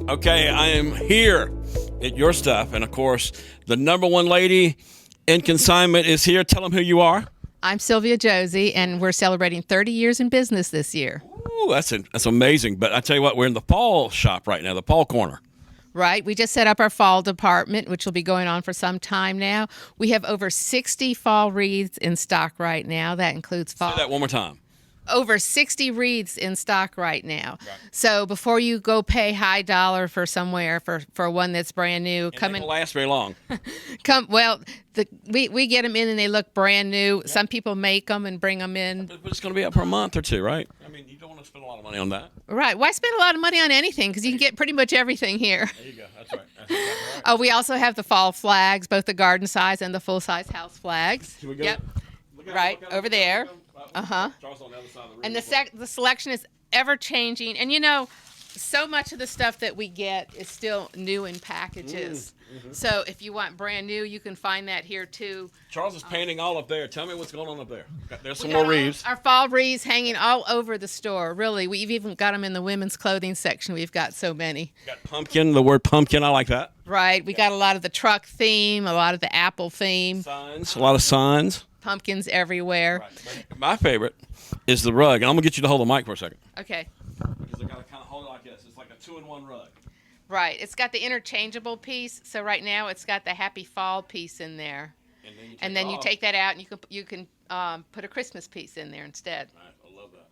Okay, I am here at your stuff, and of course, the number one lady in consignment is here. Tell them who you are. I'm Sylvia Josie, and we're celebrating 30 years in business this year. Ooh, that's amazing. But I tell you what, we're in the fall shop right now, the fall corner. Right. We just set up our fall department, which will be going on for some time now. We have over 60 fall wreaths in stock right now. That includes fall. Say that one more time. Over 60 wreaths in stock right now. Right. So before you go pay high dollar for somewhere for one that's brand new, come in. It won't last very long. We get them in and they look brand new. Yeah. Some people make them and bring them in. But it's going to be up for a month or two, right? I mean, you don't want to spend a lot of money on that. Right. Why spend a lot of money on anything? Because you can get pretty much everything here. There you go. That's right. That's exactly right. We also have the fall flags, both the garden size and the full size house flags. Can we go? Yep. Right over there. Uh-huh. And the selection is ever changing. And you know, so much of the stuff that we get is still new in packages. Mm-hmm. So if you want brand new, you can find that here too. Charles is painting all up there. Tell me what's going on up there. There's some more wreaths. Our fall wreaths hanging all over the store. Really, we've even got them in the women's clothing section. We've got so many. Got pumpkin, the word pumpkin, I like that. Right. We got a lot of the truck theme, a lot of the apple theme. Signs, a lot of signs. Pumpkins everywhere. Right. My favorite is the rug. And I'm going to get you to hold the mic for a second. Okay. Because I got to kind of hold it like this. It's like a 2-in-1 rug. Right. It's got the interchangeable piece. So right now it's got the Happy Fall piece in there. And then you take that out and you can put a Christmas piece in there instead. Right. I love that.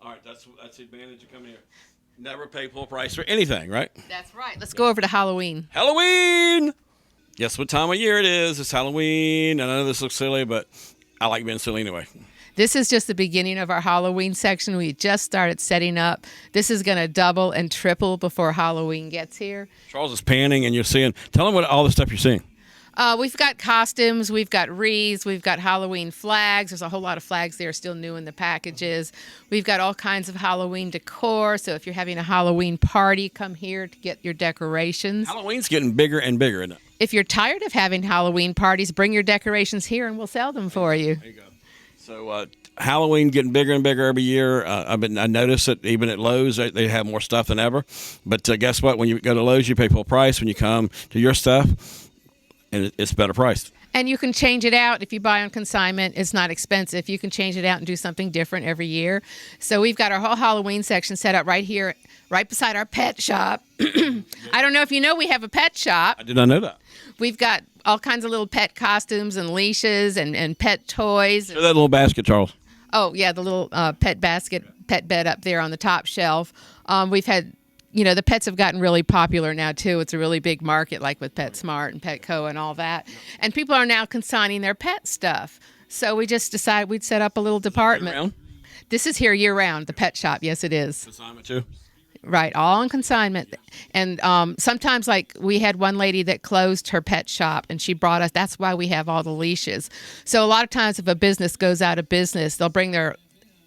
All right. That's the advantage of coming here. Never pay full price for anything, right? That's right. Let's go over to Halloween. Halloween! Guess what time of year it is? It's Halloween. I know this looks silly, but I like being silly anyway. This is just the beginning of our Halloween section. We just started setting up. This is going to double and triple before Halloween gets here. Charles is panning, and you're seeing. Tell them what all the stuff you're seeing. We've got costumes, we've got wreaths, we've got Halloween flags. There's a whole lot of flags there still new in the packages. We've got all kinds of Halloween decor. So if you're having a Halloween party, come here to get your decorations. Halloween's getting bigger and bigger, isn't it? If you're tired of having Halloween parties, bring your decorations here and we'll sell them for you. There you go. So Halloween getting bigger and bigger every year. I noticed it even at Lowe's. They have more stuff than ever. But guess what? When you go to Lowe's, you pay full price. When you come to your stuff, and it's better priced. And you can change it out. If you buy on consignment, it's not expensive. You can change it out and do something different every year. So we've got our whole Halloween section set up right here, right beside our pet shop. I don't know if you know we have a pet shop. I did not know that. We've got all kinds of little pet costumes and leashes and pet toys. Show that little basket, Charles. Oh, yeah, the little pet basket, pet bed up there on the top shelf. We've had... You know, the pets have gotten really popular now, too. It's a really big market, like with PetSmart and Petco and all that. And people are now consigning their pet stuff. So we just decided we'd set up a little department. This is here year-round, the pet shop. Yes, it is. Consignment, too? Right, all on consignment. And sometimes, like, we had one lady that closed her pet shop, and she brought us, that's why we have all the leashes. So a lot of times if a business goes out of business, they'll bring their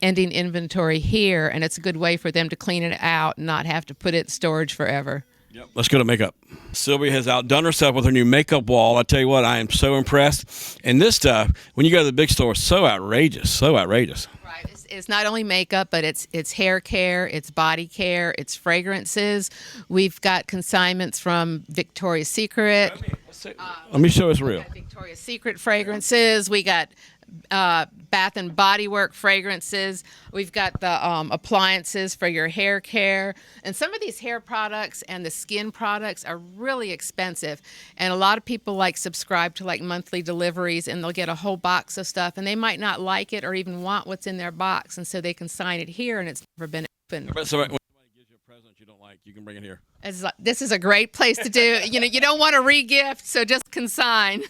ending inventory here, and it's a good way for them to clean it out and not have to put it in storage forever. Yep. Let's go to makeup. Sylvia has outdone herself with her new makeup wall. I tell you what, I am so impressed. And this stuff, when you go to the big store, is so outrageous, so outrageous. Right. It's not only makeup, but it's hair care, it's body care, it's fragrances. We've got consignments from Victoria's Secret. Let me show us real. Victoria's Secret fragrances. We got Bath and Body Works fragrances. We've got the appliances for your hair care. And some of these hair products and the skin products are really expensive. And a lot of people subscribe to monthly deliveries, and they'll get a whole box of stuff, and they might not like it or even want what's in their box. And so they can sign it here, and it's never been opened. But so when somebody gives you a present you don't like, you can bring it here. This is a great place to do. You don't want to re-gift, so just consign.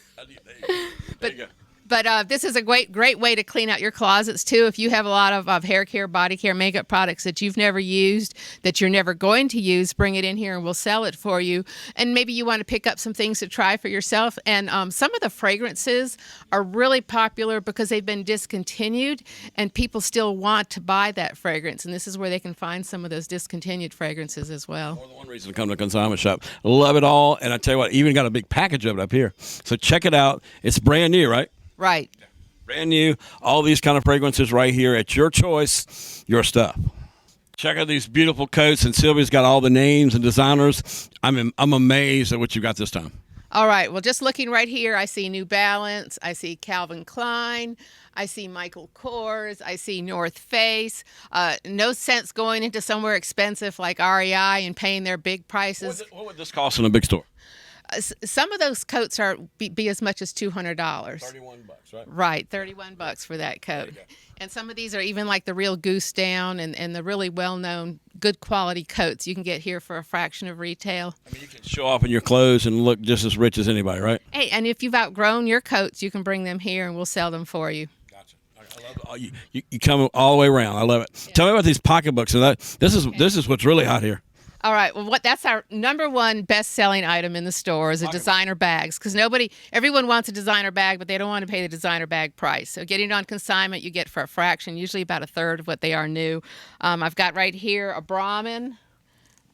There you go. But this is a great way to clean out your closets, too. If you have a lot of hair care, body care, makeup products that you've never used, that you're never going to use, bring it in here and we'll sell it for you. And maybe you want to pick up some things to try for yourself. And some of the fragrances are really popular because they've been discontinued, and people still want to buy that fragrance. And this is where they can find some of those discontinued fragrances as well. More than one reason to come to a consignment shop. Love it all. And I tell you what, even got a big package of it up here. So check it out. It's brand new, right? Right. Brand new. All these kind of fragrances right here at your choice, your stuff. Check out these beautiful coats, and Sylvia's got all the names and designers. I'm amazed at what you got this time. All right. Well, just looking right here, I see New Balance. I see Calvin Klein. I see Michael Kors. I see North Face. No sense going into somewhere expensive like REI and paying their big prices. What would this cost in a big store? Some of those coats are be as much as $200. $31, right? Right, $31 for that coat. And some of these are even like the real Goose Down and the really well-known good quality coats you can get here for a fraction of retail. I mean, you can show off in your clothes and look just as rich as anybody, right? Hey, and if you've outgrown your coats, you can bring them here and we'll sell them for you. Gotcha. I love it. You come all the way around. I love it. Yeah. Tell me about these pocketbooks. And this is what's really hot here. All right. Well, that's our number one best-selling item in the store is designer bags because everyone wants a designer bag, but they don't want to pay the designer bag price. So getting it on consignment, you get for a fraction, usually about a third of what they are new. I've got right here a Brahmin.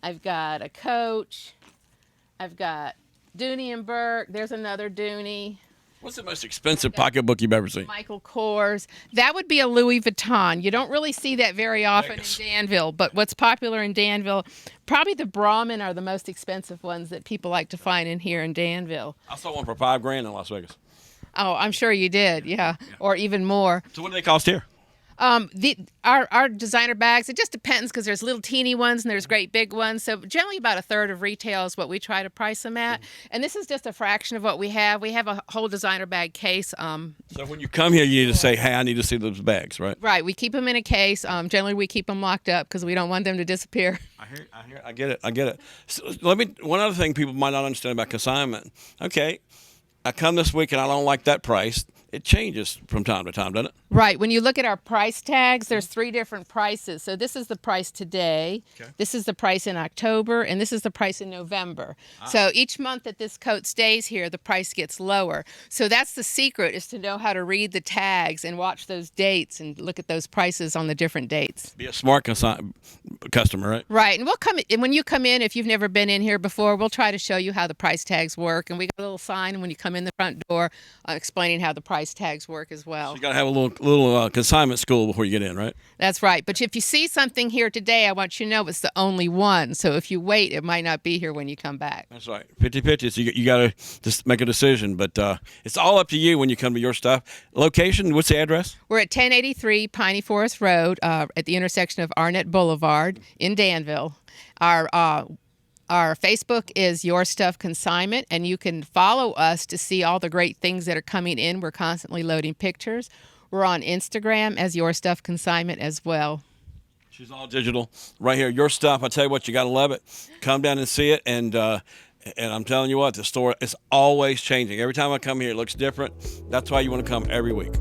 I've got a Coach. I've got Dooney and Burke. There's another Dooney. What's the most expensive pocketbook you've ever seen? Michael Kors. That would be a Louis Vuitton. You don't really see that very often in Danville, but what's popular in Danville, probably the Brahmin are the most expensive ones that people like to find in here in Danville. I saw one for $5,000 in Las Vegas. Oh, I'm sure you did, yeah. Or even more. So what do they cost here? Our designer bags, it just depends because there's little teeny ones and there's great big ones. So generally about a third of retail is what we try to price them at. And this is just a fraction of what we have. We have a whole designer bag case. So when you come here, you need to say, hey, I need to see those bags, right? Right. We keep them in a case. Generally, we keep them locked up because we don't want them to disappear. I get it. So one other thing people might not understand about consignment. Okay, I come this week and I don't like that price. It changes from time to time, doesn't it? Right. When you look at our price tags, there's 3 different prices. So this is the price today, this is the price in October, and this is the price in November. So each month that this coat stays here, the price gets lower. So that's the secret, is to know how to read the tags and watch those dates and look at those prices on the different dates. Be a smart customer, right? Right. And when you come in, if you've never been in here before, we'll try to show you how the price tags work. And we got a little sign when you come in the front door explaining how the price tags work as well. So you got to have a little consignment school before you get in, right? That's right. But if you see something here today, I want you to know it's the only one. So if you wait, it might not be here when you come back. That's right. 50-50. So you got to just make a decision. But it's all up to you when you come to your stuff. Location, what's the address? We're at 1083 Piney Forest Road at the intersection of Arnett Boulevard in Danville. Our Facebook is Your Stuff Consignment, and you can follow us to see all the great things that are coming in. We're constantly loading pictures. We're on Instagram as Your Stuff Consignment as well. She's all digital. Right here, Your Stuff. I tell you what, you got to love it. Come down and see it, and I'm telling you what, the store is always changing. Every time I come here, it looks different. That's why you want to come every week.